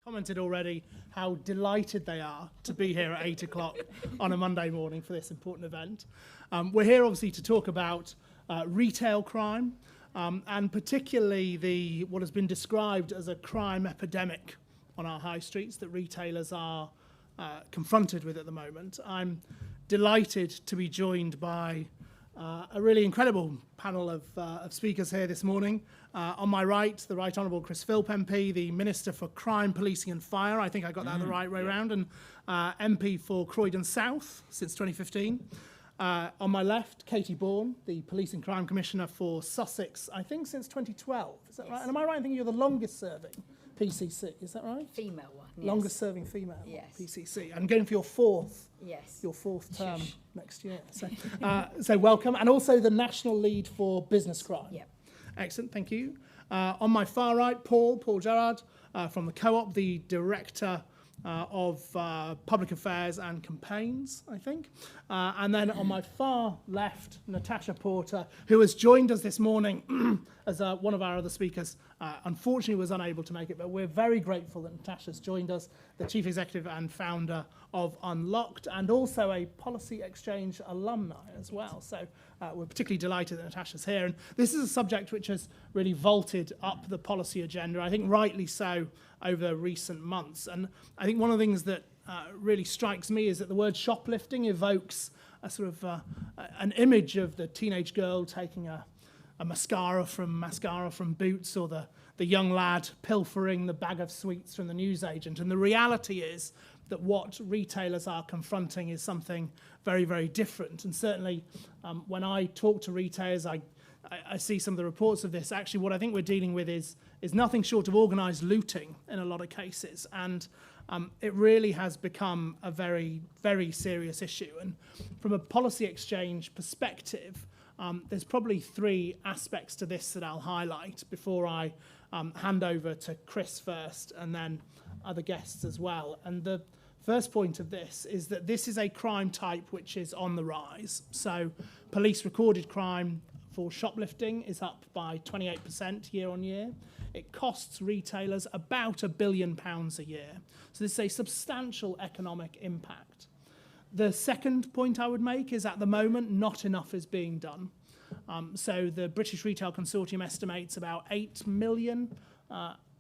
Commented already how delighted they are to be here at 8 o'clock on a Monday morning for this important event. We're here obviously to talk about retail crime and particularly what has been described as a crime epidemic on our high streets that retailers are confronted with at the moment. I'm delighted to be joined by a really incredible panel of speakers here this morning. On my right, the Right Honourable Chris Philp MP, the Minister for Crime, Policing and Fire, I think I got that the right way round, and MP for Croydon South since 2015. On my left, Katie Bourne, the Police and Crime Commissioner for Sussex, I think since 2012. Is that right? And am I right in thinking you're the longest serving PCC, is that right? Female one, yes. Longest serving female yes. PCC. And going for your fourth term next year. So welcome. And also the National Lead for Business Crime. Yep. Excellent, thank you. On my far right, Paul Gerrard from the Co-op, the Director of Public Affairs and Campaigns, I think. And then on my far left, Natasha Porter, who has joined us this morning as one of our other speakers. Unfortunately was unable to make it, but we're very grateful that Natasha's joined us, the Chief Executive and founder of Unlocked, and also a Policy Exchange alumni as well. So we're particularly delighted that Natasha's here. And this is a subject which has really vaulted up the policy agenda, I think rightly so, over recent months. And I think one of the things that really strikes me is that the word shoplifting evokes a sort of an image of the teenage girl taking a mascara from Boots, or the young lad pilfering the bag of sweets from the newsagent. And the reality is that what retailers are confronting is something very, very different. And certainly when I talk to retailers, I see some of the reports of this. Actually, what I think we're dealing with is nothing short of organised looting in a lot of cases. And it really has become a very, very serious issue. And from a policy exchange perspective, there's probably three aspects to this that I'll highlight before I hand over to Chris first and then other guests as well. And the first point of this is that this is a crime type which is on the rise. So police recorded crime for shoplifting is up by 28% year on year. It costs retailers about £1 billion a year. So this is a substantial economic impact. The second point I would make is at the moment, not enough is being done. So the British Retail Consortium estimates about 8 million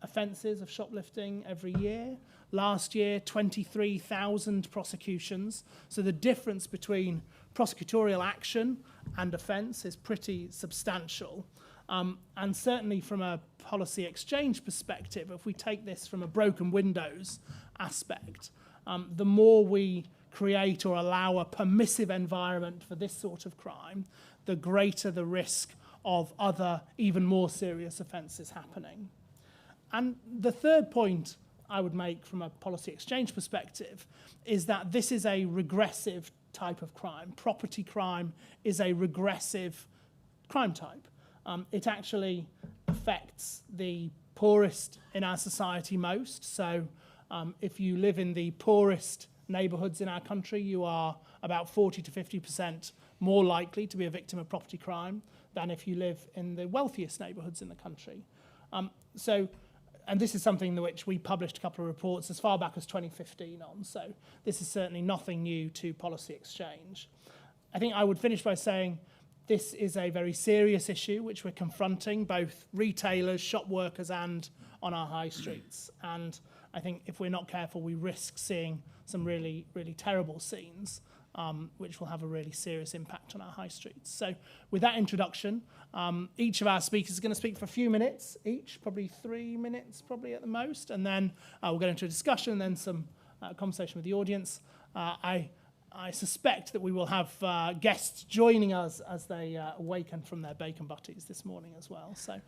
offences of shoplifting every year. Last year, 23,000 prosecutions. So the difference between prosecutorial action and offence is pretty substantial. And certainly from a policy exchange perspective, if we take this from a broken windows aspect, the more we create or allow a permissive environment for this sort of crime, the greater the risk of other, even more serious offences happening. And the third point I would make from a policy exchange perspective is that this is a regressive type of crime. Property crime is a regressive crime type. It actually affects the poorest in our society most. So if you live in the poorest neighbourhoods in our country, you are about 40 to 50% more likely to be a victim of property crime than if you live in the wealthiest neighbourhoods in the country. And this is something which we published a couple of reports as far back as 2015 on. So this is certainly nothing new to policy exchange. I think I would finish by saying this is a very serious issue which we're confronting, both retailers, shop workers and on our high streets. And I think if we're not careful, we risk seeing some really, really terrible scenes which will have a really serious impact on our high streets. So with that introduction, each of our speakers is going to speak for a few minutes each, probably 3 minutes probably at the most, and then we'll get into a discussion and then some conversation with the audience. I suspect that we will have guests joining us as they awaken from their bacon butties this morning as well. So,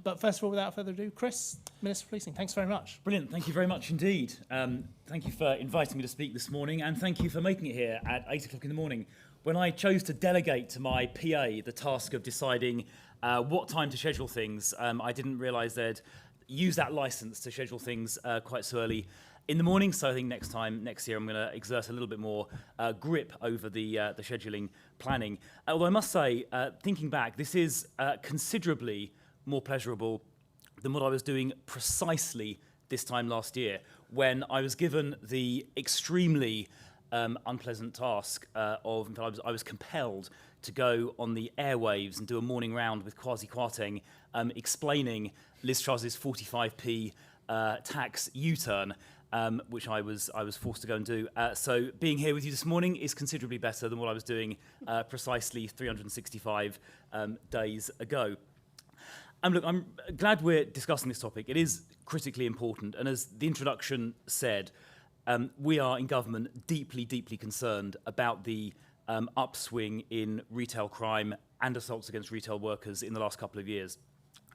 but first of all, without further ado, Chris, Minister for Policing, thanks very much. Brilliant, thank you very much indeed. Thank you for inviting me to speak this morning, and thank you for making it here at 8 o'clock in the morning. When I chose to delegate to my PA the task of deciding what time to schedule things, I didn't realise they'd use that licence to schedule things quite so early in the morning. So I think next year, I'm going to exert a little bit more grip over the scheduling planning. Although I must say, thinking back, this is considerably more pleasurable than what I was doing precisely this time last year, when I was given the extremely unpleasant task of, in fact, I was compelled to go on the airwaves and do a morning round with Kwasi Kwarteng, explaining Liz Truss's 45p tax U-turn, which I was forced to go and do. So being here with you this morning is considerably better than what I was doing precisely 365 days ago. Look, I'm glad we're discussing this topic. It is critically important, and as the introduction said, we are in government deeply, deeply concerned about the upswing in retail crime and assaults against retail workers in the last couple of years.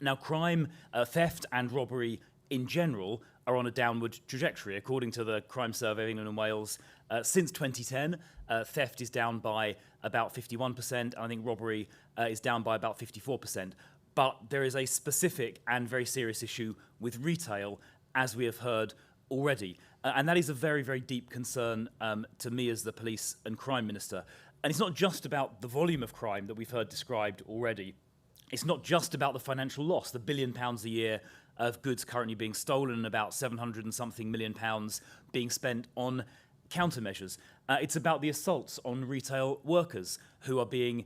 Now, crime, theft and robbery in general are on a downward trajectory. According to the Crime Survey of England and Wales, since 2010, theft is down by about 51%, and I think robbery is down by about 54%. But there is a specific and very serious issue with retail, as we have heard already. And that is a very, very deep concern to me as the Police and Crime Minister. And it's not just about the volume of crime that we've heard described already. It's not just about the financial loss, the £1 billion a year of goods currently being stolen and about 700 and something million pounds being spent on countermeasures. It's about the assaults on retail workers who are being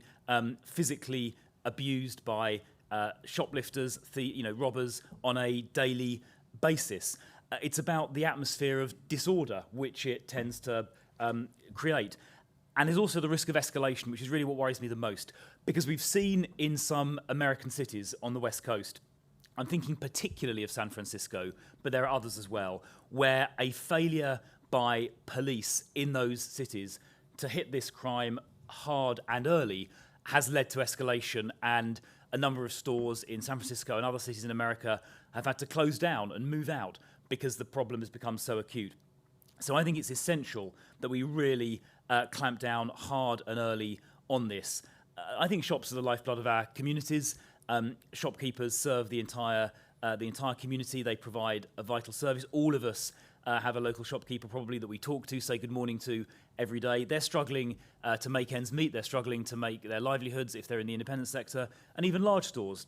physically abused by shoplifters, robbers on a daily basis. It's about the atmosphere of disorder which it tends to create. And there's also the risk of escalation, which is really what worries me the most, because we've seen in some American cities on the West Coast, I'm thinking particularly of San Francisco, but there are others as well, where a failure by police in those cities to hit this crime hard and early has led to escalation, and a number of stores in San Francisco and other cities in America have had to close down and move out because the problem has become so acute. So I think it's essential that we really clamp down hard and early on this. I think shops are the lifeblood of our communities. Shopkeepers serve the entire community. They provide a vital service. All of us have a local shopkeeper probably that we talk to, say good morning to every day. They're struggling to make ends meet. They're struggling to make their livelihoods if they're in the independent sector. And even large stores,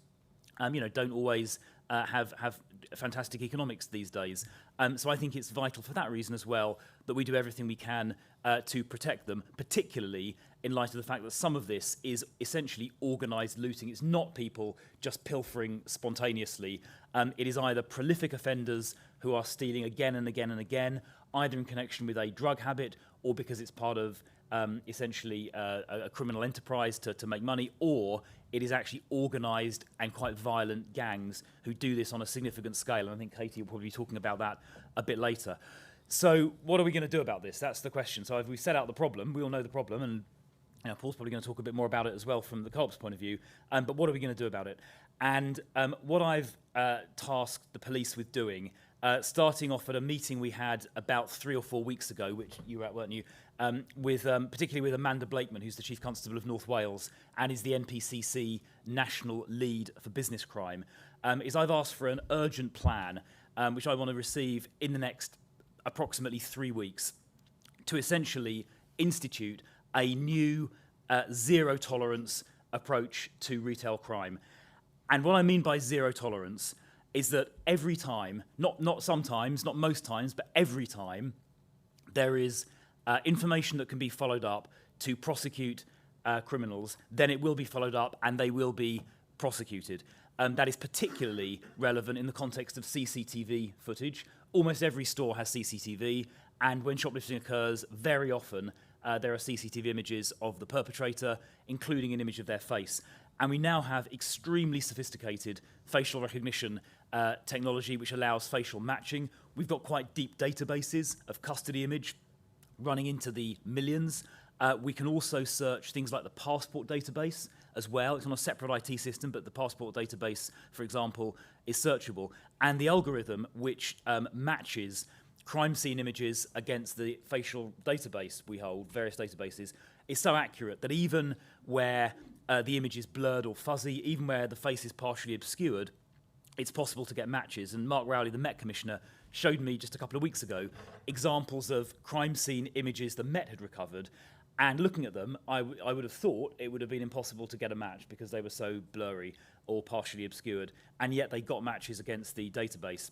don't always have fantastic economics these days. So I think it's vital for that reason as well that we do everything we can to protect them, particularly in light of the fact that some of this is essentially organised looting. It's not people just pilfering spontaneously. It is either prolific offenders who are stealing again and again and again, either in connection with a drug habit or because it's part of essentially a criminal enterprise to make money, or it is actually organised and quite violent gangs who do this on a significant scale. And I think Katie will probably be talking about that a bit later. So what are we going to do about this? That's the question. So if we set out the problem, we all know the problem, and Paul's probably going to talk a bit more about it as well from the co-op's point of view. But what are we going to do about it? And what I've tasked the police with doing, starting off at a meeting we had about 3 or 4 weeks ago, which you were at, weren't you, particularly with Amanda Blakeman, who's the Chief Constable of North Wales and is the NPCC National Lead for Business Crime, is I've asked for an urgent plan, which I want to receive in the next approximately 3 weeks, to essentially institute a new zero tolerance approach to retail crime. And what I mean by zero tolerance is that every time, not sometimes, not most times, but every time there is information that can be followed up to prosecute criminals, then it will be followed up and they will be prosecuted. That is particularly relevant in the context of CCTV footage. Almost every store has CCTV, and when shoplifting occurs, very often there are CCTV images of the perpetrator, including an image of their face. And we now have extremely sophisticated facial recognition technology which allows facial matching. We've got quite deep databases of custody image running into the millions. We can also search things like the passport database as well. It's on a separate IT system, but the passport database, for example, is searchable. And the algorithm which matches crime scene images against the facial database we hold, various databases, is so accurate that even where the image is blurred or fuzzy, even where the face is partially obscured, it's possible to get matches. And Mark Rowley, the Met Commissioner, showed me just a couple of weeks ago examples of crime scene images the Met had recovered. And looking at them, I would have thought it would have been impossible to get a match because they were so blurry or partially obscured. And yet they got matches against the database.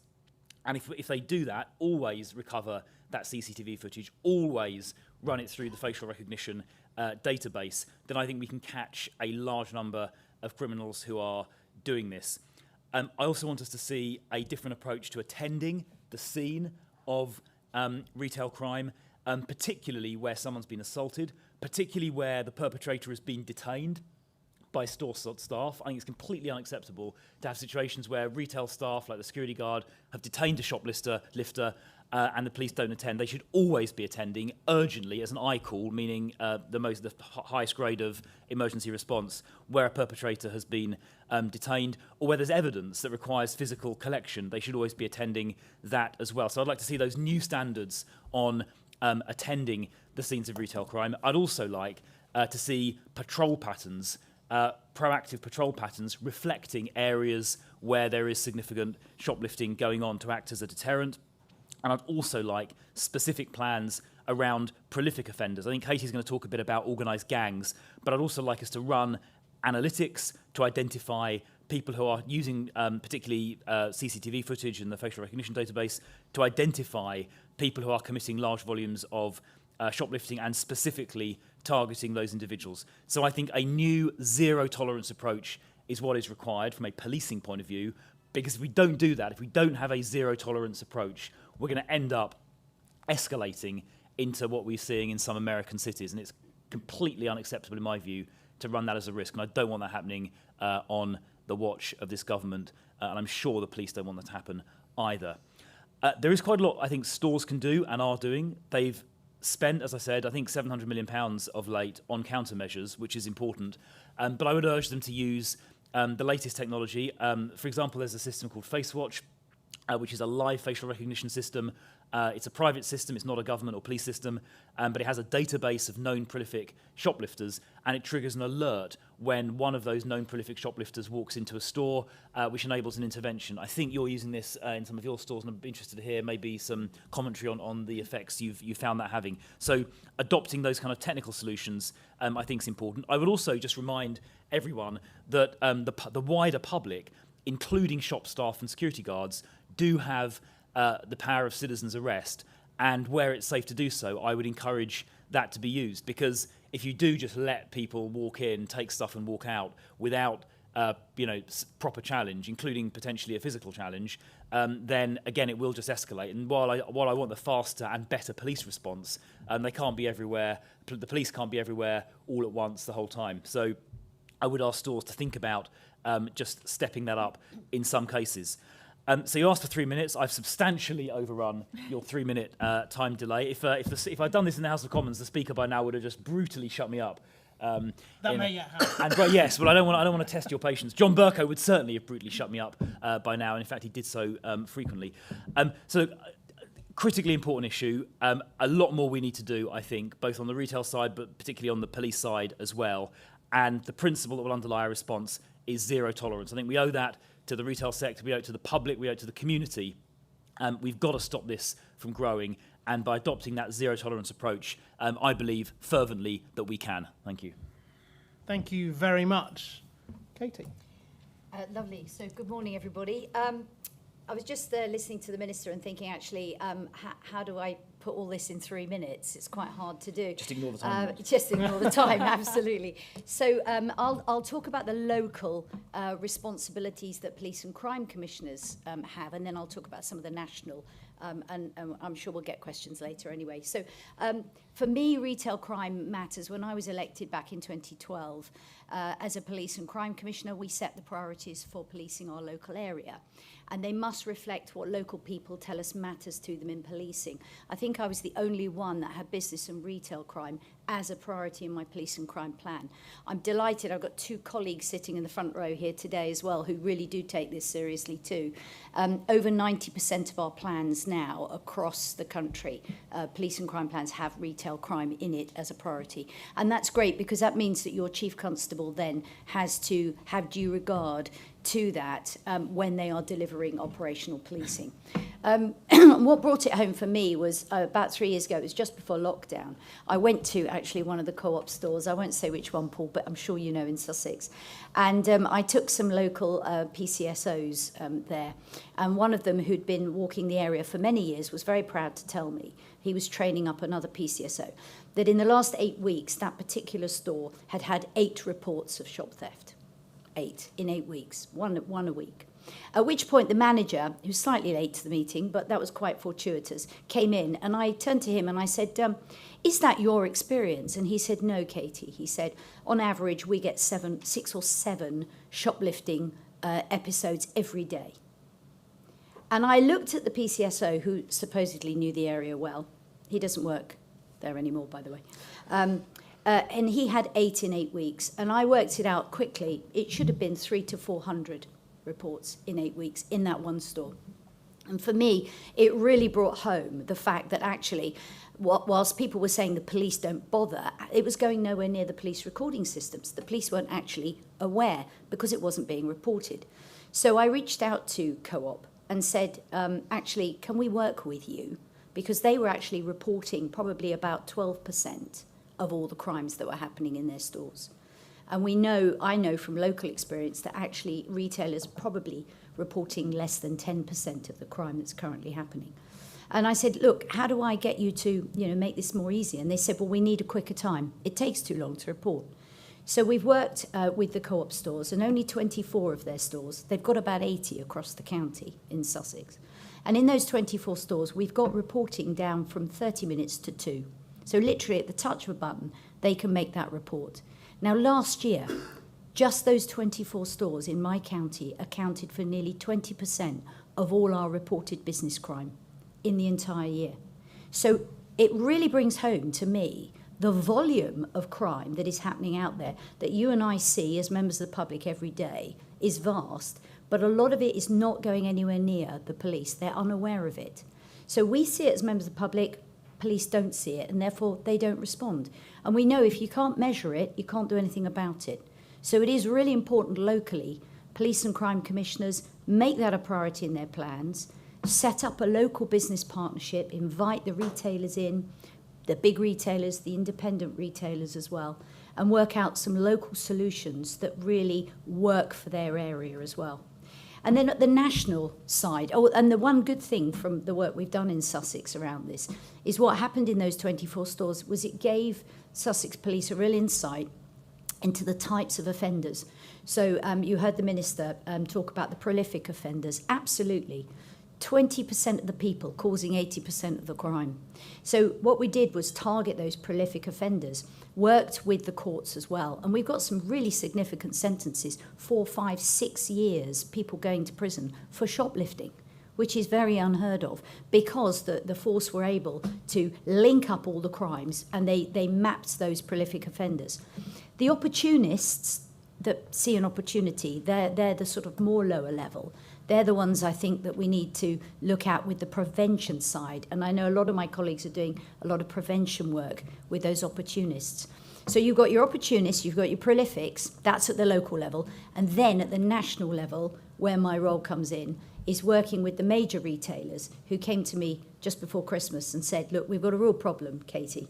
And if they do that, always recover that CCTV footage, always run it through the facial recognition database, then I think we can catch a large number of criminals who are doing this. I also want us to see a different approach to attending the scene of retail crime, particularly where someone's been assaulted, particularly where the perpetrator has been detained by store staff. I think it's completely unacceptable to have situations where retail staff, like the security guard, have detained a shoplifter, and the police don't attend. They should always be attending urgently as an I call, meaning the highest grade of emergency response, where a perpetrator has been detained, or where there's evidence that requires physical collection. They should always be attending that as well. So I'd like to see those new standards on attending the scenes of retail crime. I'd also like to see patrol patterns, proactive patrol patterns reflecting areas where there is significant shoplifting going on to act as a deterrent. And I'd also like specific plans around prolific offenders. I think Katie's going to talk a bit about organised gangs, but I'd also like us to run analytics to identify people who are using particularly CCTV footage in the facial recognition database to identify people who are committing large volumes of shoplifting and specifically targeting those individuals. So I think a new zero tolerance approach is what is required from a policing point of view, because if we don't do that, if we don't have a zero tolerance approach, we're going to end up escalating into what we're seeing in some American cities, and it's completely unacceptable in my view to run that as a risk, and I don't want that happening on the watch of this government, and I'm sure the police don't want that to happen either. There is quite a lot I think stores can do and are doing. They've spent, as I said, I think £700 million of late on countermeasures, which is important, but I would urge them to use the latest technology. For example, there's a system called FaceWatch, which is a live facial recognition system. It's a private system, it's not a government or police system, but it has a database of known prolific shoplifters, and it triggers an alert when one of those known prolific shoplifters walks into a store, which enables an intervention. I think you're using this in some of your stores, and I'm interested to hear maybe some commentary on the effects you've found that having. So adopting those kind of technical solutions, I think is important. I would also just remind everyone that the wider public, including shop staff and security guards, do have the power of citizen's arrest, and where it's safe to do so, I would encourage that to be used, because if you do just let people walk in, take stuff and walk out without proper challenge, including potentially a physical challenge, then again it will just escalate. And while I want the faster and better police response, they can't be everywhere. The police can't be everywhere all at once the whole time. So I would ask stores to think about just stepping that up in some cases. So you asked for 3 minutes. I've substantially overrun your 3-minute time delay. If I'd done this in the House of Commons, the Speaker by now would have just brutally shut me up. That may yet happen. And yes, well, I don't want to test your patience. John Bercow would certainly have brutally shut me up by now, and in fact, he did so frequently. So, critically important issue. A lot more we need to do, I think, both on the retail side, but particularly on the police side as well. And the principle that will underlie our response is zero tolerance. I think we owe that to the retail sector, we owe it to the public, we owe it to the community. We've got to stop this from growing, and by adopting that zero tolerance approach, I believe fervently that we can. Thank you. Thank you very much. Katie. Lovely. So good morning, everybody. I was just listening to the Minister and thinking, actually, how do I put all this in 3 minutes? It's quite hard to do. Just ignore the time. Just ignore the time, absolutely. So I'll talk about the local responsibilities that police and crime commissioners have, and then I'll talk about some of the national, and I'm sure we'll get questions later anyway. So for me, retail crime matters. When I was elected back in 2012, as a police and crime commissioner, we set the priorities for policing our local area. And they must reflect what local people tell us matters to them in policing. I think I was the only one that had business and retail crime as a priority in my police and crime plan. I'm delighted I've got 2 colleagues sitting in the front row here today as well who really do take this seriously too. Over 90% of our plans now across the country, police and crime plans, have retail crime in it as a priority. And that's great, because that means that your chief constable then has to have due regard to that when they are delivering operational policing. What brought it home for me was about 3 years ago, it was just before lockdown. I went to actually one of the co-op stores. I won't say which one, Paul, but I'm sure you know, in Sussex. And I took some local PCSOs there. And one of them, who'd been walking the area for many years, was very proud to tell me, he was training up another PCSO, that in the last 8 weeks, that particular store had had 8 reports of shop theft. 8 in 8 weeks, one a week. At which point the manager, who's slightly late to the meeting, but that was quite fortuitous, came in, and I turned to him and I said, is that your experience? And he said, no, Katie. He said, on average, we get 6 or 7 shoplifting episodes every day. And I looked at the PCSO, who supposedly knew the area well. He doesn't work there anymore, by the way. And he had 8 in 8 weeks. And I worked it out quickly. It should have been 300 to 400 reports in 8 weeks in that one store. And for me, it really brought home the fact that actually, whilst people were saying the police don't bother, it was going nowhere near the police recording systems. The police weren't actually aware because it wasn't being reported. So I reached out to Co-op and said, actually, can we work with you? Because they were actually reporting probably about 12% of all the crimes that were happening in their stores. And I know from local experience that actually retailers are probably reporting less than 10% of the crime that's currently happening. And I said, look, how do I get you to make this more easy? And they said, well, we need a quicker time. It takes too long to report. So we've worked with the Co-op stores, and only 24 of their stores, they've got about 80 across the county in Sussex. And in those 24 stores, we've got reporting down from 30 minutes to 2. So literally at the touch of a button, they can make that report. Now, last year, just those 24 stores in my county accounted for nearly 20% of all our reported business crime in the entire year. So it really brings home to me the volume of crime that is happening out there that you and I see as members of the public every day is vast, but a lot of it is not going anywhere near the police. They're unaware of it. So we see it as members of the public, police don't see it, and therefore they don't respond. And we know if you can't measure it, you can't do anything about it. So it is really important locally, police and crime commissioners make that a priority in their plans, set up a local business partnership, invite the retailers in, the big retailers, the independent retailers as well, and work out some local solutions that really work for their area as well. And then at the national side, and the one good thing from the work we've done in Sussex around this is what happened in those 24 stores was it gave Sussex Police a real insight into the types of offenders. So you heard the Minister talk about the prolific offenders. Absolutely. 20% of the people causing 80% of the crime. So what we did was target those prolific offenders, worked with the courts as well, and we've got some really significant sentences, 4, 5, 6 years, people going to prison for shoplifting, which is very unheard of, because the force were able to link up all the crimes and they mapped those prolific offenders. The opportunists that see an opportunity, they're the sort of more lower level. They're the ones I think that we need to look at with the prevention side. And I know a lot of my colleagues are doing a lot of prevention work with those opportunists. So you've got your opportunists, you've got your prolifics, that's at the local level. And then at the national level, where my role comes in, is working with the major retailers who came to me just before Christmas and said, look, we've got a real problem, Katie.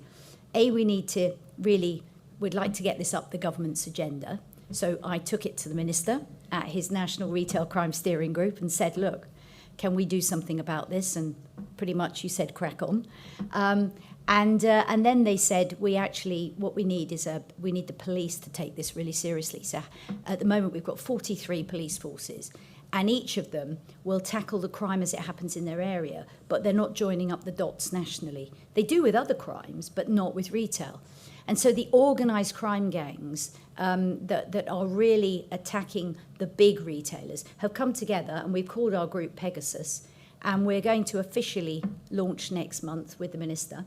We need to really, we'd like to get this up the government's agenda. So I took it to the Minister at his National Retail Crime Steering Group and said, look, can we do something about this? And pretty much you said, crack on. And then they said, what we need is we need the police to take this really seriously. So at the moment, we've got 43 police forces, and each of them will tackle the crime as it happens in their area, but they're not joining up the dots nationally. They do with other crimes, but not with retail. And so the organised crime gangs that are really attacking the big retailers have come together, and we've called our group Pegasus, and we're going to officially launch next month with the Minister.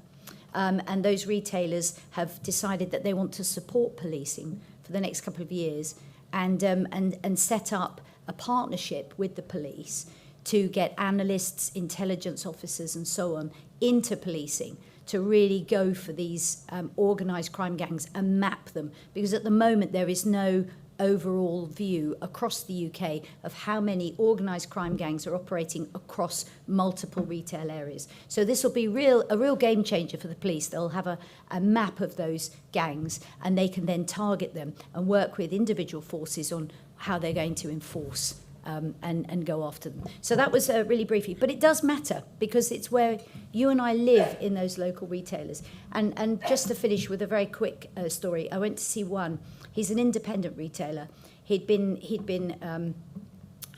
And those retailers have decided that they want to support policing for the next couple of years and set up a partnership with the police to get analysts, intelligence officers and so on into policing to really go for these organised crime gangs and map them. Because at the moment there is no overall view across the UK of how many organised crime gangs are operating across multiple retail areas. So this will be a real game changer for the police. They'll have a map of those gangs, and they can then target them and work with individual forces on how they're going to enforce and go after them. So that was really briefly. But it does matter, because it's where you and I live, in those local retailers. And just to finish with a very quick story, I went to see one. He's an independent retailer.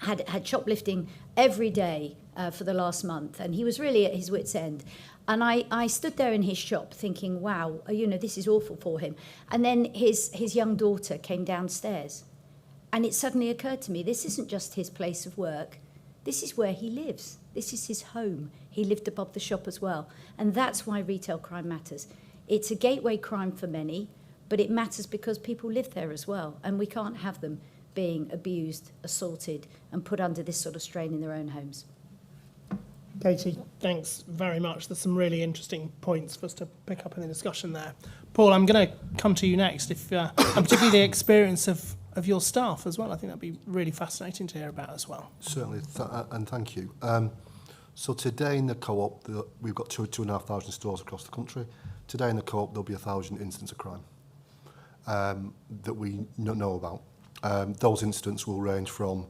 Had shoplifting every day for the last month, and he was really at his wit's end. And I stood there in his shop thinking, wow, this is awful for him. And then his young daughter came downstairs, and it suddenly occurred to me, this isn't just his place of work. This is where he lives. This is his home. He lived above the shop as well. And that's why retail crime matters. It's a gateway crime for many, but it matters because people live there as well, and we can't have them being abused, assaulted, and put under this sort of strain in their own homes. Katie, thanks very much. There's some really interesting points for us to pick up in the discussion there. Paul, I'm going to come to you next, and particularly the experience of your staff as well. I think that'd be really fascinating to hear about as well. Certainly, and thank you. So today in the Co-op, we've got 2,500 stores across the country. Today in the Co-op, there'll be 1,000 incidents of crime that we know about. Those incidents will range from,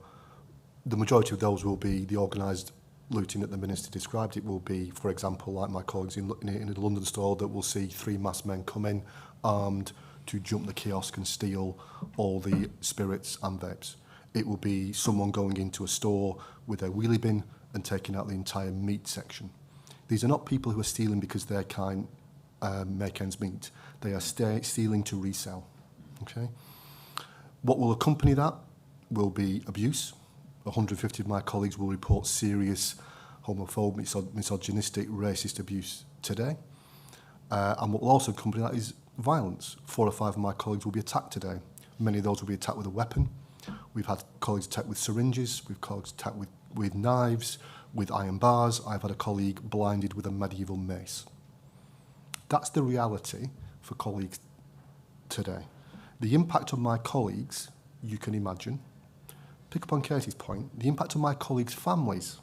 the majority of those will be the organised looting that the Minister described. It will be, for example, like my colleagues in a London store, that will see 3 masked men come in armed to jump the kiosk and steal all the spirits and vapes. It will be someone going into a store with a wheelie bin and taking out the entire meat section. These are not people who are stealing because they can't make ends meet. They are stealing to resell. Okay. What will accompany that will be abuse. 150 of my colleagues will report serious homophobic, misogynistic, racist abuse today. And what will also accompany that is violence. 4 or 5 of my colleagues will be attacked today. Many of those will be attacked with a weapon. We've had colleagues attacked with syringes. We've colleagues attacked with knives, with iron bars. I've had a colleague blinded with a medieval mace. That's the reality for colleagues today. The impact on my colleagues, you can imagine. Pick up on Katie's point, the impact on my colleagues' families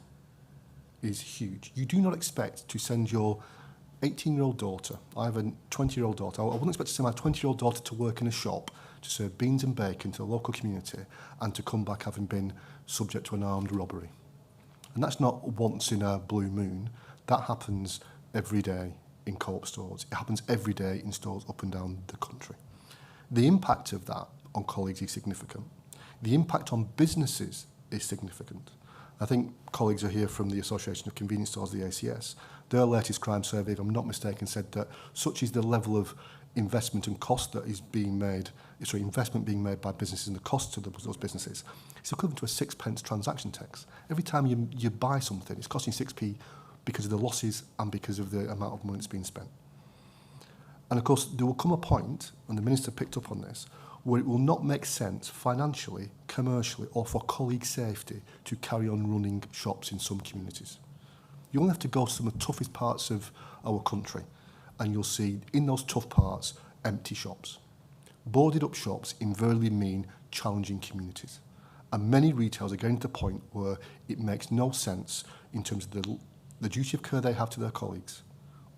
is huge. You do not expect to send your 18-year-old daughter, I have a 20-year-old daughter, I wouldn't expect to send my 20-year-old daughter to work in a shop to serve beans and bacon to the local community and to come back having been subject to an armed robbery. And that's not once in a blue moon. That happens every day in Co-op stores. It happens every day in stores up and down the country. The impact of that on colleagues is significant. The impact on businesses is significant. I think colleagues are here from the Association of Convenience Stores, the ACS. Their latest crime survey, if I'm not mistaken, said that such is the level of investment and cost that is being made, investment being made by businesses and the costs of those businesses. It's equivalent to a 6p transaction tax. Every time you buy something, it's costing 6p because of the losses and because of the amount of money that's being spent. And of course, there will come a point, and the Minister picked up on this, where it will not make sense financially, commercially, or for colleague safety to carry on running shops in some communities. You only have to go to some of the toughest parts of our country, and you'll see in those tough parts empty shops. Boarded up shops invariably mean challenging communities. And many retailers are getting to the point where it makes no sense in terms of the duty of care they have to their colleagues,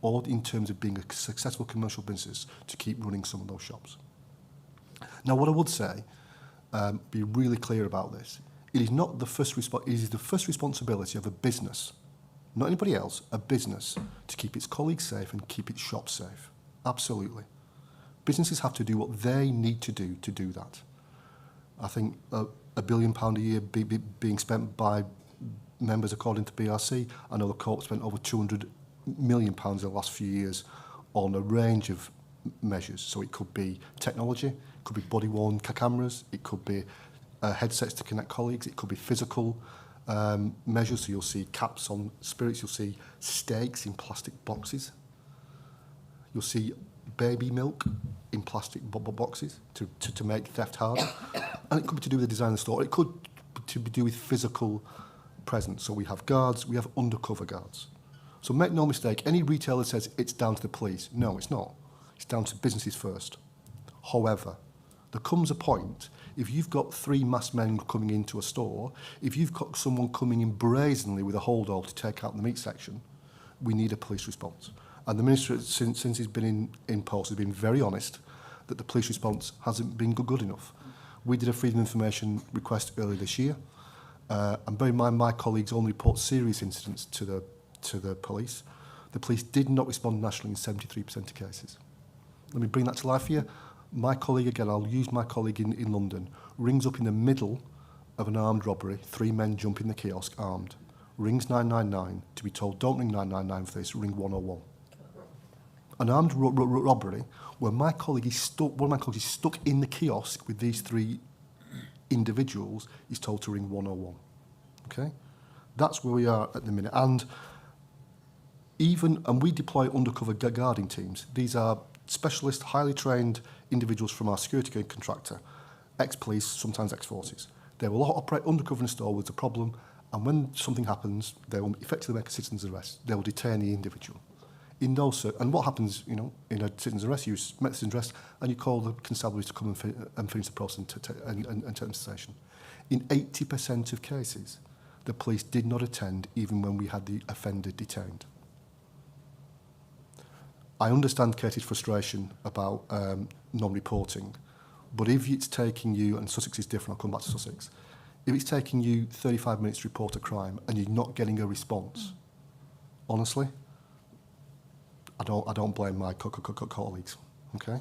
or in terms of being a successful commercial business to keep running some of those shops. Now, what I would say, be really clear about this, it is not the first it is the first responsibility of a business, not anybody else, a business, to keep its colleagues safe and keep its shops safe. Absolutely. Businesses have to do what they need to do that. I think £1 billion a year being spent by members according to BRC. I know the Co-op spent over £200 million in the last few years on a range of measures. So it could be technology, it could be body-worn cameras, it could be headsets to connect colleagues, it could be physical measures. So you'll see caps on spirits, you'll see steaks in plastic boxes, you'll see baby milk in plastic boxes to make theft harder. And it could be to do with the design of the store. It could to do with physical presence. So we have guards, we have undercover guards. So make no mistake, any retailer says it's down to the police. No, it's not. It's down to businesses first. However, there comes a point, If you've got 3 masked men coming into a store, if you've got someone coming in brazenly with a hold all to take out the meat section, we need a police response. And the Minister, since he's been in post, has been very honest that the police response hasn't been good enough. We did a freedom of information request earlier this year, and bear in mind my colleagues only report serious incidents to the police. The police did not respond nationally in 73% of cases. Let me bring that to life for you. My colleague, again, I'll use my colleague in London, rings up in the middle of an armed robbery, 3 men jump in the kiosk armed, rings 999 to be told, don't ring 999 for this, ring 101. An armed robbery where my colleague is stuck, one of my colleagues is stuck in the kiosk with these 3 individuals, is told to ring 101. Okay? That's where we are at the minute. And we deploy undercover guarding teams. These are specialist, highly trained individuals from our security contractor, ex-police, sometimes ex-forces. They will operate undercover in a store with a problem, and when something happens, they will effectively make a citizen's arrest. They will detain the individual. And what happens, in a citizen's arrest, you make the citizen's arrest, and you call the constabulary to come and finish the process and take them to station. In 80% of cases, the police did not attend even when we had the offender detained. I understand Katie's frustration about non-reporting, but if it's taking you, and Sussex is different, I'll come back to Sussex, if it's taking you 35 minutes to report a crime and you're not getting a response, honestly, I don't blame my colleagues, okay?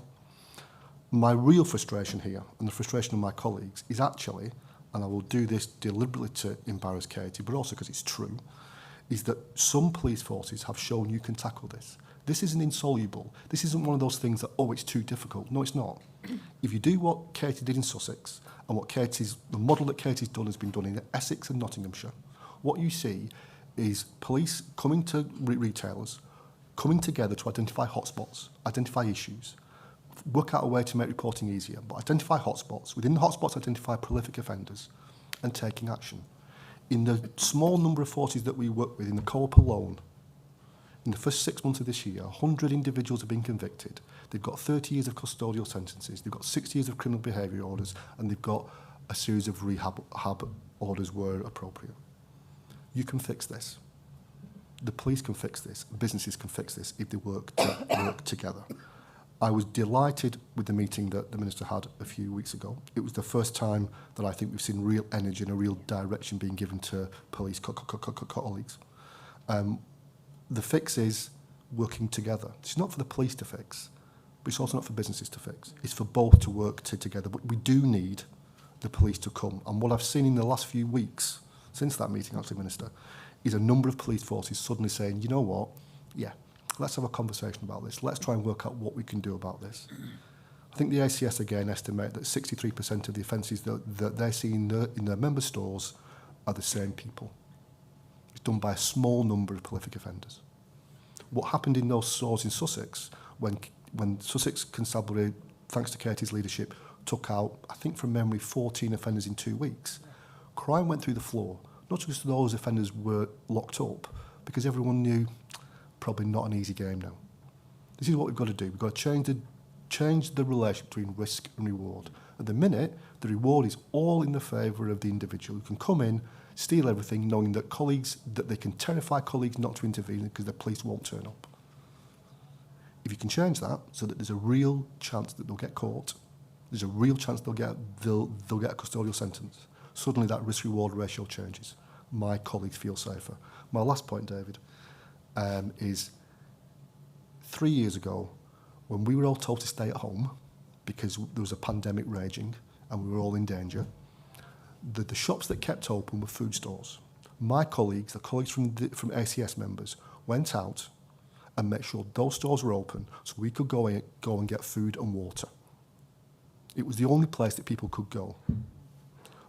My real frustration here, and the frustration of my colleagues, is actually, and I will do this deliberately to embarrass Katie, but also because it's true, is that some police forces have shown you can tackle this. This isn't insoluble. This isn't one of those things that, it's too difficult. No, it's not. If you do what Katie did in Sussex, and the model that Katie's done has been done in Essex and Nottinghamshire, what you see is police coming to retailers, coming together to identify hotspots, identify issues, work out a way to make reporting easier, but identify hotspots. Within the hotspots, identify prolific offenders and taking action. In the small number of forces that we work with, in the co-op alone, in the first 6 months of this year, 100 individuals have been convicted. They've got 30 years of custodial sentences, they've got 6 years of criminal behaviour orders, and they've got a series of rehab orders where appropriate. You can fix this. The police can fix this. Businesses can fix this if they work together. I was delighted with the meeting that the Minister had a few weeks ago. It was the first time that I think we've seen real energy and a real direction being given to police colleagues. The fix is working together. It's not for the police to fix, but it's also not for businesses to fix. It's for both to work together. But we do need the police to come. And what I've seen in the last few weeks, since that meeting, actually, Minister, is a number of police forces suddenly saying, you know what, yeah, let's have a conversation about this. Let's try and work out what we can do about this. I think the ACS again estimate that 63% of the offences that they see in their member stores are the same people. It's done by a small number of prolific offenders. What happened in those stores in Sussex, when Sussex Constabulary, thanks to Katie's leadership, took out, I think from memory, 14 offenders in 2 weeks, crime went through the floor. Not just those offenders were locked up, because everyone knew probably not an easy game now. This is what we've got to do. We've got to change the relationship between risk and reward. At the minute, the reward is all in the favour of the individual who can come in, steal everything, knowing that they can terrify colleagues not to intervene because the police won't turn up. If you can change that so that there's a real chance that they'll get caught, there's a real chance they'll get a custodial sentence, suddenly that risk-reward ratio changes. My colleagues feel safer. My last point, David, is 3 years ago, when we were all told to stay at home because there was a pandemic raging and we were all in danger, the shops that kept open were food stores. My colleagues, the colleagues from ACS members, went out and made sure those stores were open so we could go and get food and water. It was the only place that people could go.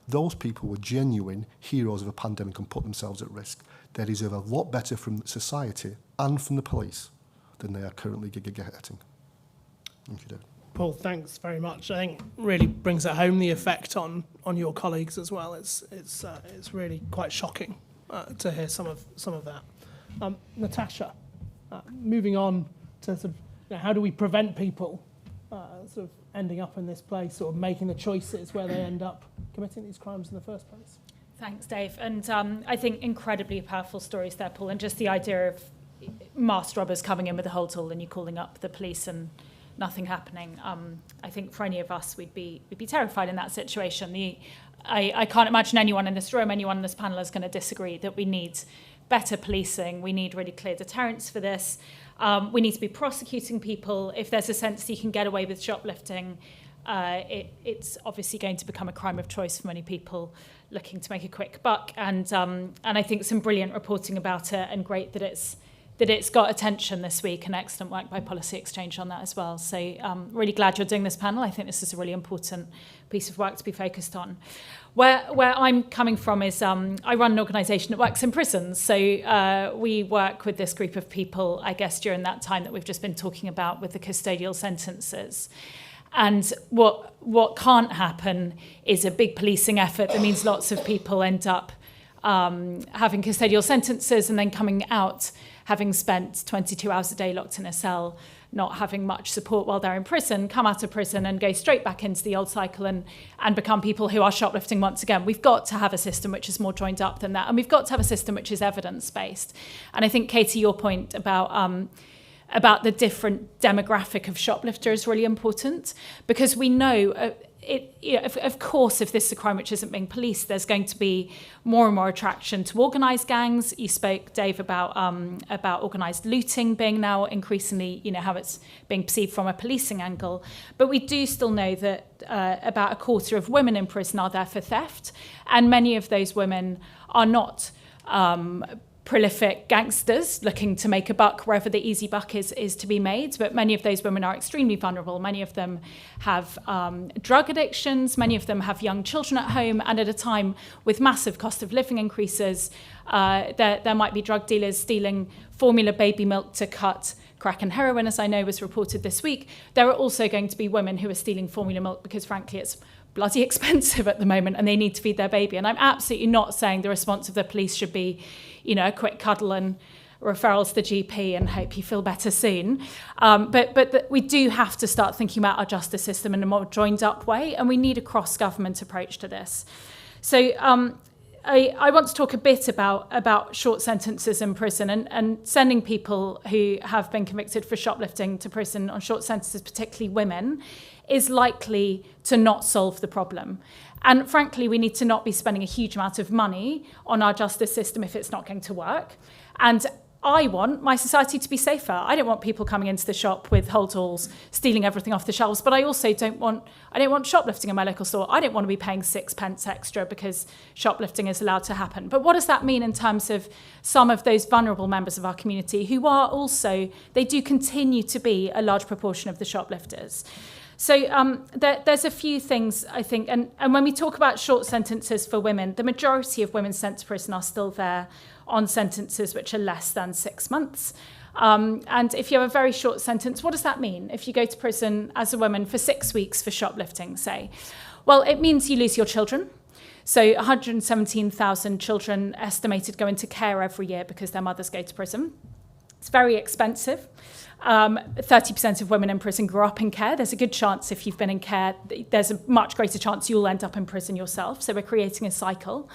Those people were genuine heroes of a pandemic and put themselves at risk. They deserve a lot better from society and from the police than they are currently getting. Thank you, David. Paul, thanks very much. I think really brings it home the effect on your colleagues as well. It's really quite shocking to hear some of that. Natasha, moving on to sort of how do we prevent people sort of ending up in this place, or making the choices where they end up committing these crimes in the first place. Thanks, Dave. And I think incredibly powerful stories there, Paul, and just the idea of masked robbers coming in with a whole tool and you calling up the police and nothing happening. I think for any of us, we'd be terrified in that situation. I can't imagine anyone in this room, anyone in this panel is going to disagree that we need better policing. We need really clear deterrence for this. We need to be prosecuting people. If there's a sense that you can get away with shoplifting, it's obviously going to become a crime of choice for many people looking to make a quick buck. And I think some brilliant reporting about it, and great that it's got attention this week, and excellent work by Policy Exchange on that as well. So really glad you're doing this panel. I think this is a really important piece of work to be focused on. Where I'm coming from is I run an organisation that works in prisons. So we work with this group of people, I guess, during that time that we've just been talking about with the custodial sentences. And what can't happen is a big policing effort that means lots of people end up having custodial sentences and then coming out having spent 22 hours a day locked in a cell, not having much support while they're in prison, come out of prison and go straight back into the old cycle and become people who are shoplifting once again. We've got to have a system which is more joined up than that. And we've got to have a system which is evidence-based. And I think, Katie, your point about the different demographic of shoplifter is really important, because we know of course, if this is a crime which isn't being policed, there's going to be more and more attraction to organised gangs. You spoke, Dave, about organised looting being now increasingly, how it's being perceived from a policing angle. But we do still know that about a quarter of women in prison are there for theft, and many of those women are not prolific gangsters looking to make a buck wherever the easy buck is to be made. But many of those women are extremely vulnerable. Many of them have drug addictions. Many of them have young children at home. And at a time with massive cost of living increases, there might be drug dealers stealing formula baby milk to cut crack and heroin, as I know was reported this week. There are also going to be women who are stealing formula milk because, frankly, it's bloody expensive at the moment and they need to feed their baby. And I'm absolutely not saying the response of the police should be, a quick cuddle and referrals to the GP and hope you feel better soon. But we do have to start thinking about our justice system in a more joined up way, and we need a cross-government approach to this. So I want to talk a bit about short sentences in prison and sending people who have been convicted for shoplifting to prison on short sentences, particularly women, is likely to not solve the problem. And frankly, we need to not be spending a huge amount of money on our justice system if it's not going to work. And I want my society to be safer. I don't want people coming into the shop with whole tools, stealing everything off the shelves, but I also don't want shoplifting in my local store. I don't want to be paying 6 pence extra because shoplifting is allowed to happen. But what does that mean in terms of some of those vulnerable members of our community who are also, they do continue to be a large proportion of the shoplifters? So there's a few things, I think, and when we talk about short sentences for women, the majority of women sent to prison are still there on sentences which are less than 6 months. And if you have a very short sentence, what does that mean? If you go to prison as a woman for 6 weeks for shoplifting, say, well, it means you lose your children. So 117,000 children estimated go into care every year because their mothers go to prison. It's very expensive. 30% of women in prison grew up in care. There's a good chance if you've been in care, there's a much greater chance you'll end up in prison yourself. So we're creating a cycle.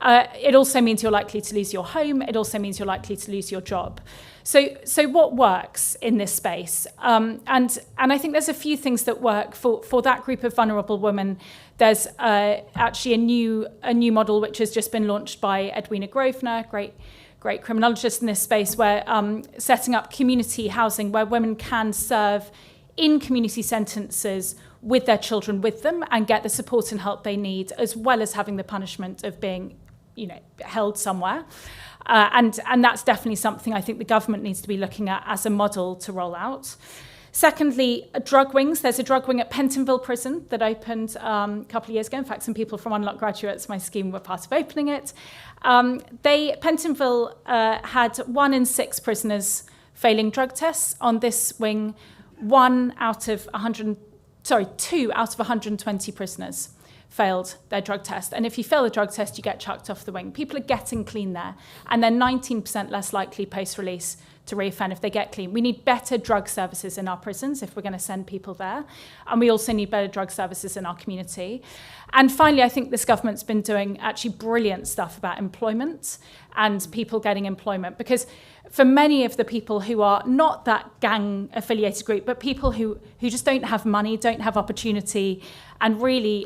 It also means you're likely to lose your home. It also means you're likely to lose your job. So what works in this space? And I think there's a few things that work for that group of vulnerable women. There's actually a new model which has just been launched by Edwina Grosvenor, great criminologist in this space, where setting up community housing where women can serve in community sentences with their children with them and get the support and help they need, as well as having the punishment of being, held somewhere. And that's definitely something I think the government needs to be looking at as a model to roll out. Secondly, drug wings. There's a drug wing at Pentonville Prison that opened a couple of years ago. In fact, some people from Unlock Graduates, my scheme, were part of opening it. Pentonville had 1 in 6 prisoners failing drug tests. On this wing, 2 out of 120 prisoners failed their drug test. And if you fail the drug test, you get chucked off the wing. People are getting clean there. And they're 19% less likely post-release to reoffend if they get clean. We need better drug services in our prisons if we're going to send people there. And we also need better drug services in our community. And finally, I think this government's been doing actually brilliant stuff about employment and people getting employment, because for many of the people who are not that gang-affiliated group, but people who just don't have money, don't have opportunity, and really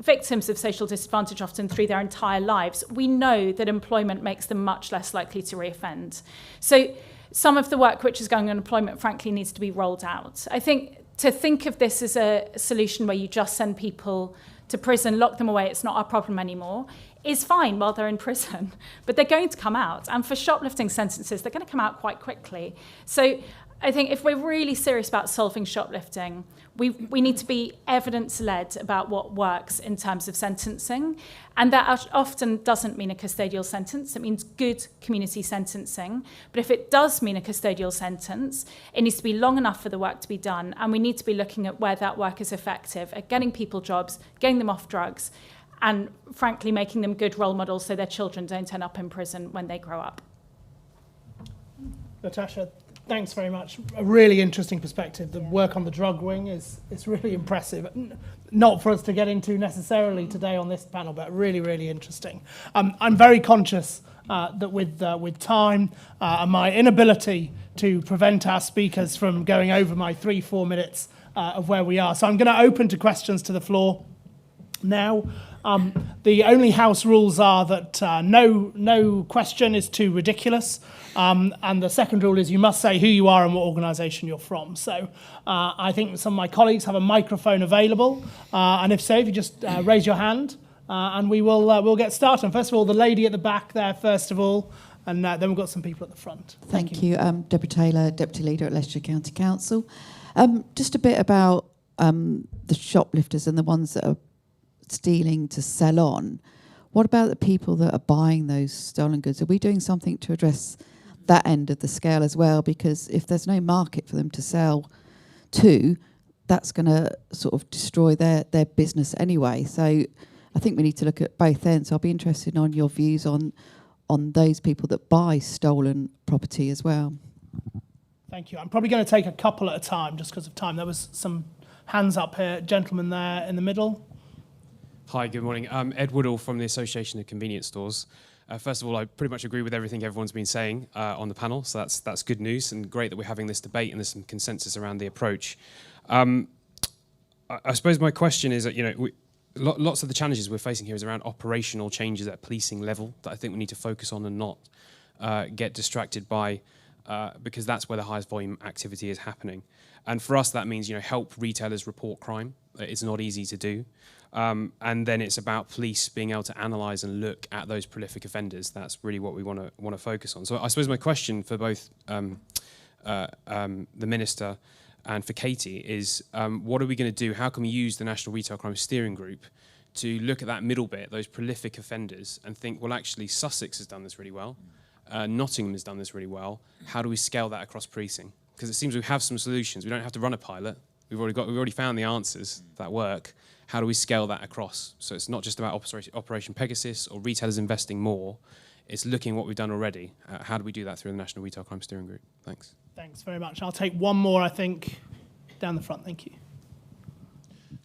victims of social disadvantage often through their entire lives, we know that employment makes them much less likely to reoffend. So some of the work which is going on employment, frankly, needs to be rolled out. I think to think of this as a solution where you just send people to prison, lock them away, it's not our problem anymore, is fine while they're in prison, but they're going to come out. And for shoplifting sentences, they're going to come out quite quickly. So I think if we're really serious about solving shoplifting, we need to be evidence-led about what works in terms of sentencing. And that often doesn't mean a custodial sentence. It means good community sentencing. But if it does mean a custodial sentence, it needs to be long enough for the work to be done. And we need to be looking at where that work is effective, at getting people jobs, getting them off drugs, and frankly, making them good role models so their children don't end up in prison when they grow up. Natasha, thanks very much. A really interesting perspective. The work on the drug wing is really impressive. Not for us to get into necessarily today on this panel, but really, really interesting. I'm very conscious that with time and my inability to prevent our speakers from going over my 3-4 minutes of where we are. So I'm going to open to questions to the floor now. The only house rules are that no question is too ridiculous. And the second rule is you must say who you are and what organisation you're from. So I think some of my colleagues have a microphone available. And if so, if you just raise your hand and we'll get started. And first of all, the lady at the back there, first of all, and then we've got some people at the front. Thank you. Deborah Taylor, Deputy Leader at Leicestershire County Council. Just a bit about the shoplifters and the ones that are stealing to sell on. What about the people that are buying those stolen goods? Are we doing something to address that end of the scale as well? Because if there's no market for them to sell to, that's going to sort of destroy their business anyway. So I think we need to look at both ends. I'll be interested on your views on those people that buy stolen property as well. Thank you. I'm probably going to take a couple at a time just because of time. There was some hands up here. Gentleman there in the middle. Hi, good morning. I'm Ed Woodall from the Association of Convenience Stores. First of all, I pretty much agree with everything everyone's been saying on the panel, so that's good news and great that we're having this debate and there's some consensus around the approach. I suppose my question is that, lots of the challenges we're facing here is around operational changes at policing level that I think we need to focus on and not get distracted by, because that's where the highest volume activity is happening. And for us, that means, help retailers report crime. It's not easy to do. And then it's about police being able to analyse and look at those prolific offenders. That's really what we want to focus on. So I suppose my question for both the Minister and for Katie is, what are we going to do? How can we use the National Retail Crime Steering Group to look at that middle bit, those prolific offenders, and think, well, actually, Sussex has done this really well. Nottingham has done this really well. How do we scale that across policing? Because it seems we have some solutions. We don't have to run a pilot. We've already found the answers that work. How do we scale that across? So it's not just about Operation Pegasus or retailers investing more. It's looking at what we've done already. How do we do that through the National Retail Crime Steering Group? Thanks. Thanks very much. I'll take one more, I think, down the front. Thank you.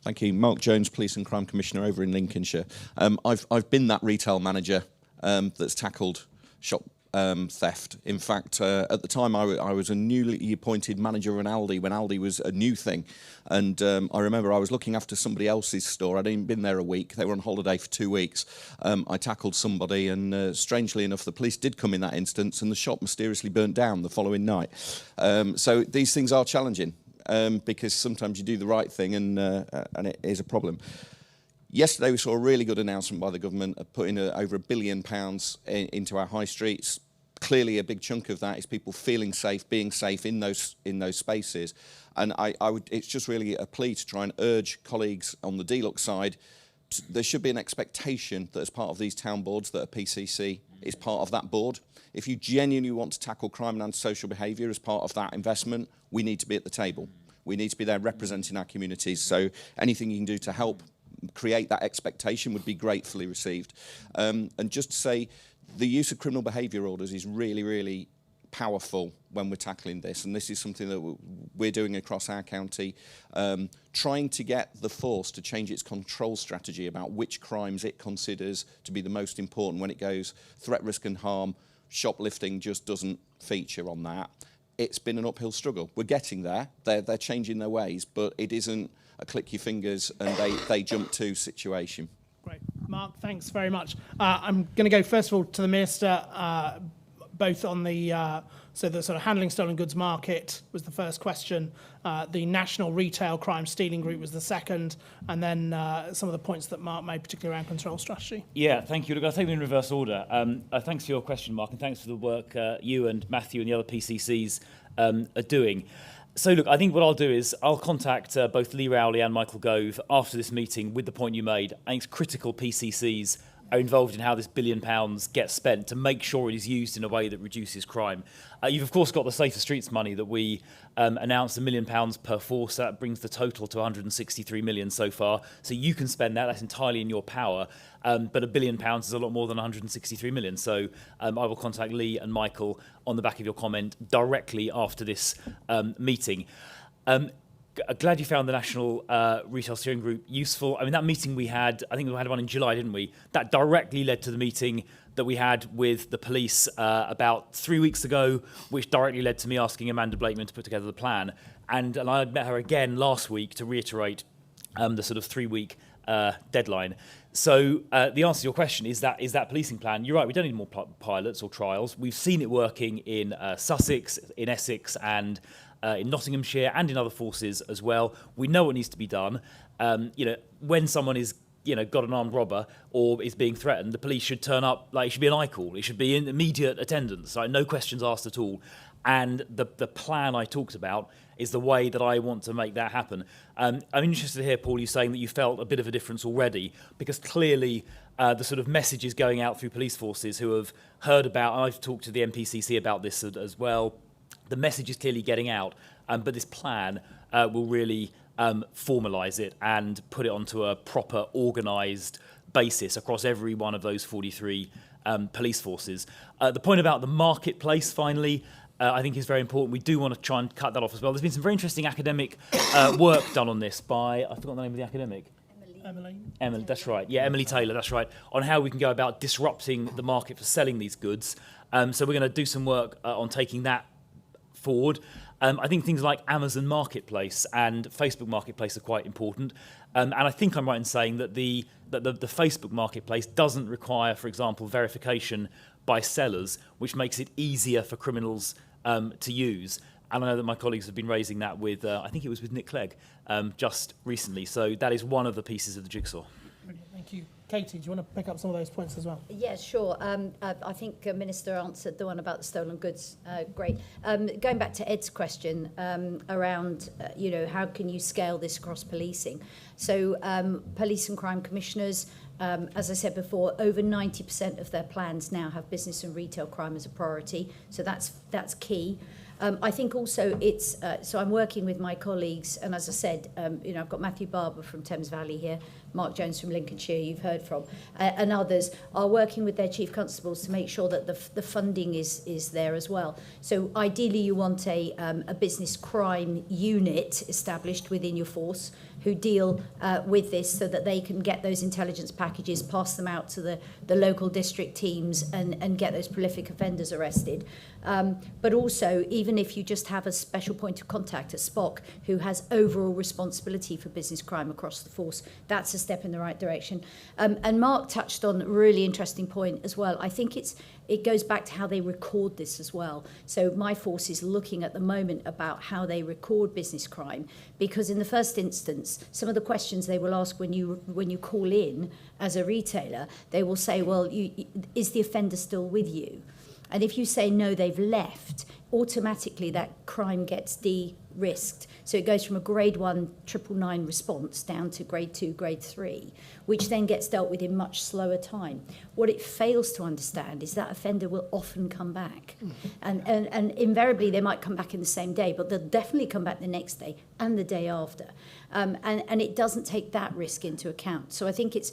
Thank you. Mark Jones, Police and Crime Commissioner over in Lincolnshire. I've been that retail manager that's tackled shop theft. In fact, at the time I was a newly appointed manager of an Aldi when Aldi was a new thing. And I remember I was looking after somebody else's store. I'd even been there a week. They were on holiday for 2 weeks. I tackled somebody and strangely enough, the police did come in that instance and the shop mysteriously burnt down the following night. So these things are challenging because sometimes you do the right thing and it is a problem. Yesterday we saw a really good announcement by the government of putting over £1 billion into our high streets. Clearly a big chunk of that is people feeling safe, being safe in those spaces. And it's just really a plea to try and urge colleagues on the DLUX side. There should be an expectation that as part of these town boards that a PCC is part of that board. If you genuinely want to tackle crime and antisocial behaviour as part of that investment, we need to be at the table. We need to be there representing our communities. So anything you can do to help create that expectation would be gratefully received. And just to say, the use of criminal behaviour orders is really, really powerful when we're tackling this, and this is something that we're doing across our county, trying to get the force to change its control strategy about which crimes it considers to be the most important when it goes threat, risk and harm. Shoplifting just doesn't feature on that. It's been an uphill struggle. We're getting there. They're changing their ways, but it isn't a click your fingers and they jump to situation. Great. Mark, thanks very much. I'm going to go first of all to the Minister, both on the so the sort of handling stolen goods market was the first question, the National Retail Crime Stealing Group was the second, and then some of the points that Mark made, particularly around control strategy. Yeah, thank you. Look, I'll take them in reverse order. Thanks for your question, Mark, and thanks for the work you and Matthew and the other PCCs are doing. So, look, I think what I'll do is I'll contact both Lee Rowley and Michael Gove after this meeting with the point you made. I think it's critical PCCs are involved in how this £1 billion gets spent to make sure it is used in a way that reduces crime. You've, of course, got the Safer Streets money that we announced, £1 million per force. That brings the total to 163 million so far. So you can spend that. That's entirely in your power. But £1 billion is a lot more than 163 million. So I will contact Lee and Michael on the back of your comment directly after this meeting. Glad you found the National Retail Steering Group useful. I mean, that meeting we had, I think we had one in July, didn't we? That directly led to the meeting that we had with the police about 3 weeks ago, which directly led to me asking Amanda Blakeman to put together the plan. And I met her again last week to reiterate the sort of 3-week deadline. So the answer to your question is that policing plan. You're right, we don't need more pilots or trials. We've seen it working in Sussex, in Essex, and in Nottinghamshire and in other forces as well. We know what needs to be done. When someone is, got an armed robber or is being threatened, the police should turn up, like it should be an I-call. It should be in immediate attendance, right? No questions asked at all. And the plan I talked about is the way that I want to make that happen. I'm interested to hear, Paul, you saying that you felt a bit of a difference already, because clearly the sort of messages going out through police forces who have heard about, and I've talked to the MPCC about this as well, the message is clearly getting out, but this plan will really formalise it and put it onto a proper organised basis across every one of those 43 police forces. The point about the marketplace, finally, I think is very important. We do want to try and cut that off as well. There's been some very interesting academic work done on this by, I forgot the name of the academic. Emily, that's right. Yeah, Emily Taylor, that's right. On how we can go about disrupting the market for selling these goods. So we're going to do some work on taking that forward. I think things like Amazon Marketplace and Facebook Marketplace are quite important. And I think I'm right in saying that the Facebook Marketplace doesn't require, for example, verification by sellers, which makes it easier for criminals to use. And I know that my colleagues have been raising that with, I think it was with Nick Clegg, just recently. So that is one of the pieces of the jigsaw. Brilliant, thank you. Katie, do you want to pick up some of those points as well? Yeah, sure. I think Minister answered the one about the stolen goods. Great. Going back to Ed's question around, how can you scale this across policing? So police and crime commissioners, as I said before, over 90% of their plans now have business and retail crime as a priority. So that's key. I think also it's, so I'm working with my colleagues, and as I said, I've got Matthew Barber from Thames Valley here, Mark Jones from Lincolnshire, you've heard from, and others are working with their chief constables to make sure that the funding is there as well. So ideally you want a business crime unit established within your force who deal with this so that they can get those intelligence packages, pass them out to the local district teams and get those prolific offenders arrested. But also, even if you just have a special point of contact, a SPOC, who has overall responsibility for business crime across the force, that's a step in the right direction. And Mark touched on a really interesting point as well. I think it goes back to how they record this as well. So my force is looking at the moment about how they record business crime, because in the first instance, some of the questions they will ask when you call in as a retailer, they will say, well, is the offender still with you? And if you say, no, they've left, automatically that crime gets de-risked. So it goes from a grade 1 999 response down to grade 2, grade 3, which then gets dealt with in much slower time. What it fails to understand is that offender will often come back. And invariably they might come back in the same day, but they'll definitely come back the next day and the day after. And it doesn't take that risk into account. So I think it's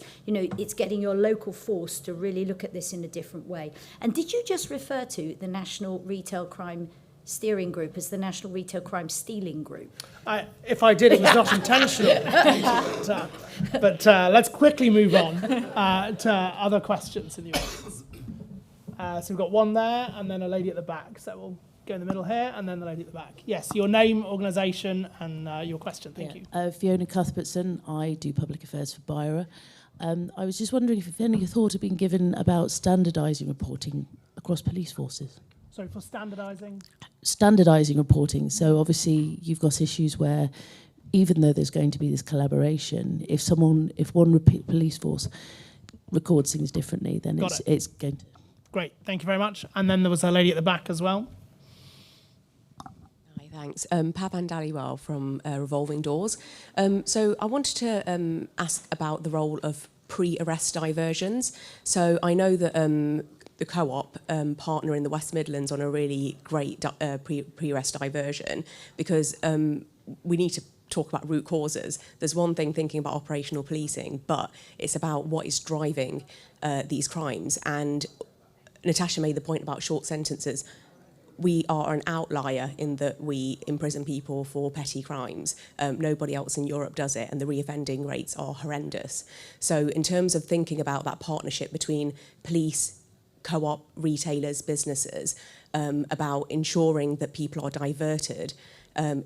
getting your local force to really look at this in a different way. And did you just refer to the National Retail Crime Steering Group as the National Retail Crime Stealing Group? If I did, it was not intentional. But let's quickly move on to other questions in the audience. So we've got one there, and then a lady at the back. So we'll go in the middle here, and then the lady at the back. Yes, your name, organisation, and your question. Thank you. Fiona Cuthbertson. I do public affairs for BIRA. I was just wondering if any thought had been given about standardising reporting across police forces. Sorry, for standardising? Standardising reporting. So obviously you've got issues where even though there's going to be this collaboration, if one police force records things differently, then it's going to... Great, thank you very much. And then there was a lady at the back as well. Hi, thanks. Pavan Dhaliwal from Revolving Doors. So I wanted to ask about the role of pre-arrest diversions. So I know that the co-op partner in the West Midlands on a really great pre-arrest diversion, because we need to talk about root causes. There's one thing thinking about operational policing, but it's about what is driving these crimes. And Natasha made the point about short sentences. We are an outlier in that we imprison people for petty crimes. Nobody else in Europe does it, and the reoffending rates are horrendous. So in terms of thinking about that partnership between police, co-op, retailers, businesses, about ensuring that people are diverted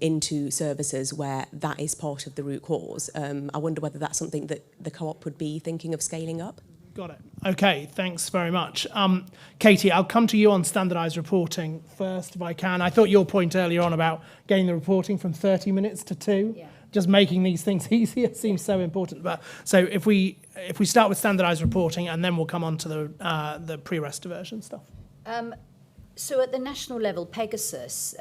into services where that is part of the root cause. I wonder whether that's something that the co-op would be thinking of scaling up. Got it. Okay, thanks very much. Katie, I'll come to you on standardised reporting first, if I can. I thought your point earlier on about getting the reporting from 30 minutes to 2, just making these things easier seems so important. But so if we start with standardised reporting, and then we'll come on to the pre-arrest diversion stuff. So at the national level, Pegasus,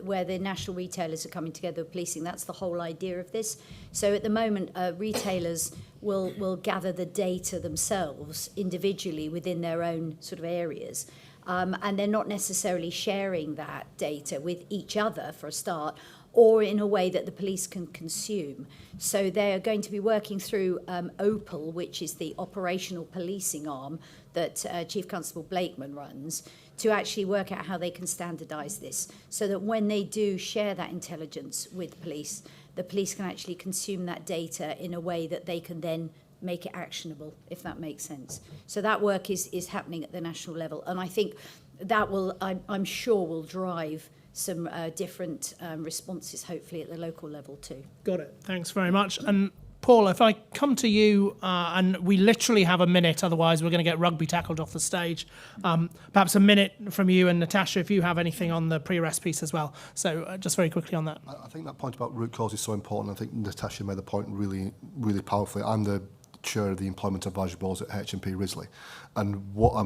where the national retailers are coming together with policing, that's the whole idea of this. So at the moment, retailers will gather the data themselves individually within their own sort of areas. And they're not necessarily sharing that data with each other for a start, or in a way that the police can consume. So they're going to be working through OPAL, which is the operational policing arm that Chief Constable Blakeman runs, to actually work out how they can standardise this, so that when they do share that intelligence with police, the police can actually consume that data in a way that they can then make it actionable, if that makes sense. So that work is happening at the national level, and I think that will, I'm sure, will drive some different responses, hopefully at the local level too. Got it. Thanks very much. And Paul, if I come to you, and we literally have a minute, otherwise we're going to get rugby tackled off the stage. Perhaps a minute from you, and Natasha, if you have anything on the pre-arrest piece as well. So just very quickly on that. I think that point about root cause is so important. I think Natasha made the point really, really powerfully. I'm the chair of the Employment Advisory Boards at H&P Risley, and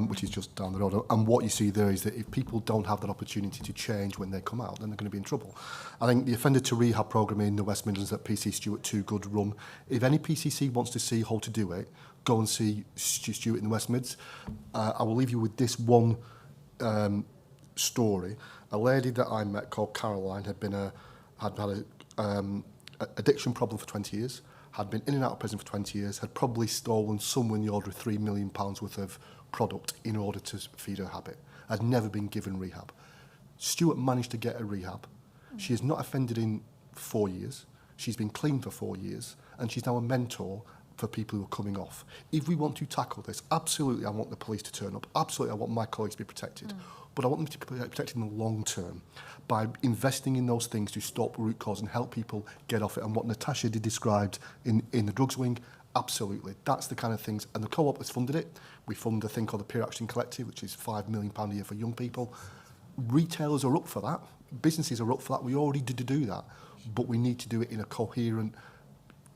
which is just down the road. And what you see there is that if people don't have that opportunity to change when they come out, then they're going to be in trouble. I think the offender to rehab programme in the West Midlands that PC Stewart 2 Good run. If any PCC wants to see how to do it, go and see Stewart in the West Mids. I will leave you with this one story. A lady that I met called Caroline had had an addiction problem for 20 years. Had been in and out of prison for 20 years, had probably stolen somewhere in the order of £3 million worth of product in order to feed her habit. Had never been given rehab. Stuart managed to get her rehab. She has not offended in 4 years. She's been clean for 4 years, and she's now a mentor for people who are coming off. If we want to tackle this, absolutely I want the police to turn up. Absolutely I want my colleagues to be protected. But I want them to be protected in the long term by investing in those things to stop root cause and help people get off it. And what Natasha did described in the drugs wing, absolutely. That's the kind of things. And the co-op has funded it. We fund a thing called the Peer Action Collective, which is £5 million a year for young people. Retailers are up for that. Businesses are up for that. We already did do that. But we need to do it in a coherent,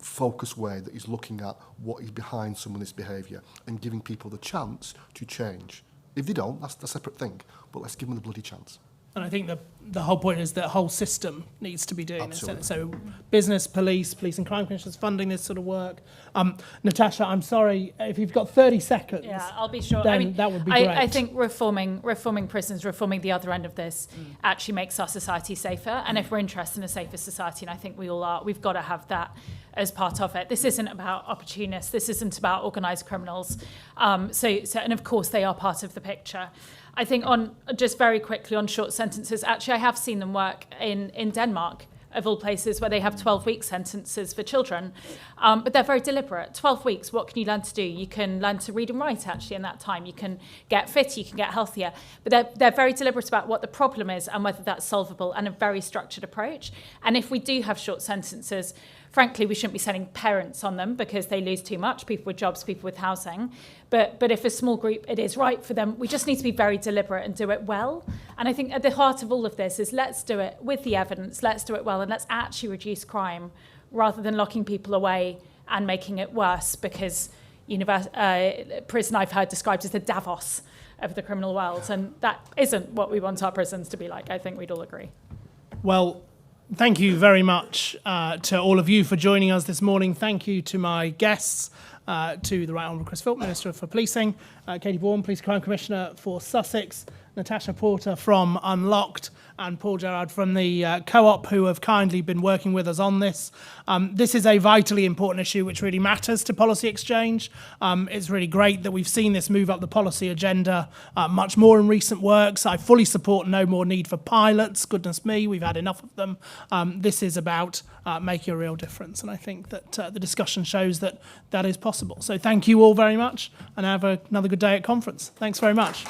focused way that is looking at what is behind some of this behaviour and giving people the chance to change. If they don't, that's a separate thing. But let's give them the bloody chance. And I think the whole point is that whole system needs to be doing Absolutely. this. So business, police and crime commissioners funding this sort of work. Natasha, I'm sorry, if you've got 30 seconds, Yeah, I'll be sure. then I mean, that would be great. I think reforming prisons, reforming the other end of this actually makes our society safer. And if we're interested in a safer society, and I think we all are, we've got to have that as part of it. This isn't about opportunists. This isn't about organised criminals. And of course, they are part of the picture. I think just very quickly on short sentences, actually, I have seen them work in Denmark, of all places, where they have 12-week sentences for children. But they're very deliberate. 12 weeks, what can you learn to do? You can learn to read and write, actually, in that time. You can get fit, you can get healthier. But they're very deliberate about what the problem is and whether that's solvable, and a very structured approach. And if we do have short sentences, frankly, we shouldn't be sending parents on them because they lose too much, people with jobs, people with housing. But if a small group, it is right for them, we just need to be very deliberate and do it well. And I think at the heart of all of this is let's do it with the evidence, let's do it well, and let's actually reduce crime rather than locking people away and making it worse, because prison, I've heard described as the Davos of the criminal world, and that isn't what we want our prisons to be like. I think we'd all agree. Well, thank you very much to all of you for joining us this morning. Thank you to my guests, to the Right Honourable Chris Philp, Minister for Policing, Katie Bourne, Police Crime Commissioner for Sussex, Natasha Porter from Unlocked, and Paul Gerard from the Co-op, who have kindly been working with us on this. This is a vitally important issue which really matters to policy exchange. It's really great that we've seen this move up the policy agenda much more in recent works. I fully support no more need for pilots. Goodness me, we've had enough of them. This is about making a real difference, and I think that the discussion shows that that is possible. So thank you all very much, and have another good day at conference. Thanks very much.